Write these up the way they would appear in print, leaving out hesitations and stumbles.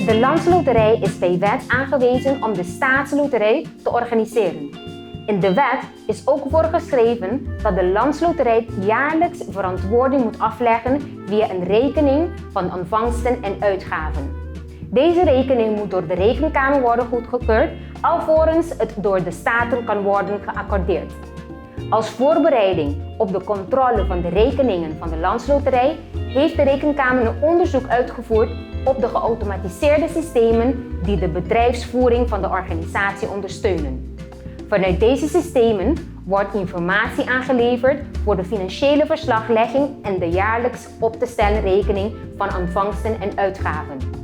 De Landsloterij is bij wet aangewezen om de staatsloterij te organiseren. In de wet is ook voorgeschreven dat de Landsloterij jaarlijks verantwoording moet afleggen via een rekening van ontvangsten en uitgaven. Deze rekening moet door de Rekenkamer worden goedgekeurd, alvorens het door de Staten kan worden geaccordeerd. Als voorbereiding op de controle van de rekeningen van de Landsloterij heeft de Rekenkamer een onderzoek uitgevoerd op de geautomatiseerde systemen die de bedrijfsvoering van de organisatie ondersteunen. Vanuit deze systemen wordt informatie aangeleverd voor de financiële verslaglegging en de jaarlijks op te stellen rekening van ontvangsten en uitgaven.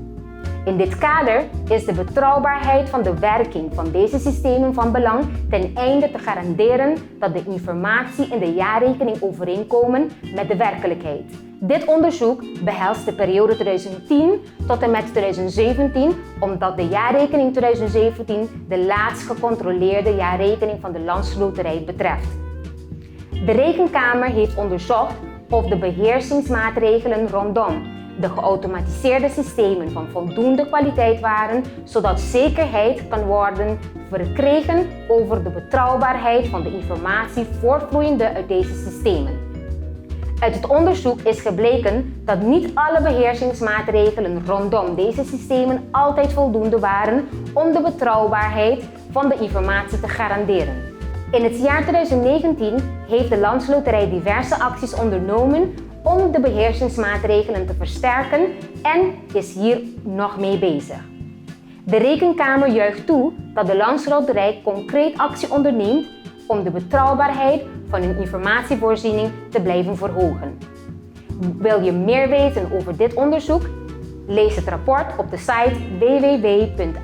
In dit kader is de betrouwbaarheid van de werking van deze systemen van belang ten einde te garanderen dat de informatie in de jaarrekening overeenkomen met de werkelijkheid. Dit onderzoek behelst de periode 2010 tot en met 2017, omdat de jaarrekening 2017 de laatst gecontroleerde jaarrekening van de Landsloterij betreft. De Rekenkamer heeft onderzocht of de beheersingsmaatregelen rondom de geautomatiseerde systemen van voldoende kwaliteit waren, zodat zekerheid kan worden verkregen over de betrouwbaarheid van de informatie voortvloeiende uit deze systemen. Uit het onderzoek is gebleken dat niet alle beheersingsmaatregelen rondom deze systemen altijd voldoende waren om de betrouwbaarheid van de informatie te garanderen. In het jaar 2019 heeft de Landsloterij diverse acties ondernomen om de beheersingsmaatregelen te versterken en is hier nog mee bezig. De Rekenkamer juicht toe dat de Landsloterij concreet actie onderneemt om de betrouwbaarheid van hun informatievoorziening te blijven verhogen. Wil je meer weten over dit onderzoek? Lees het rapport op de site www.arc.cw.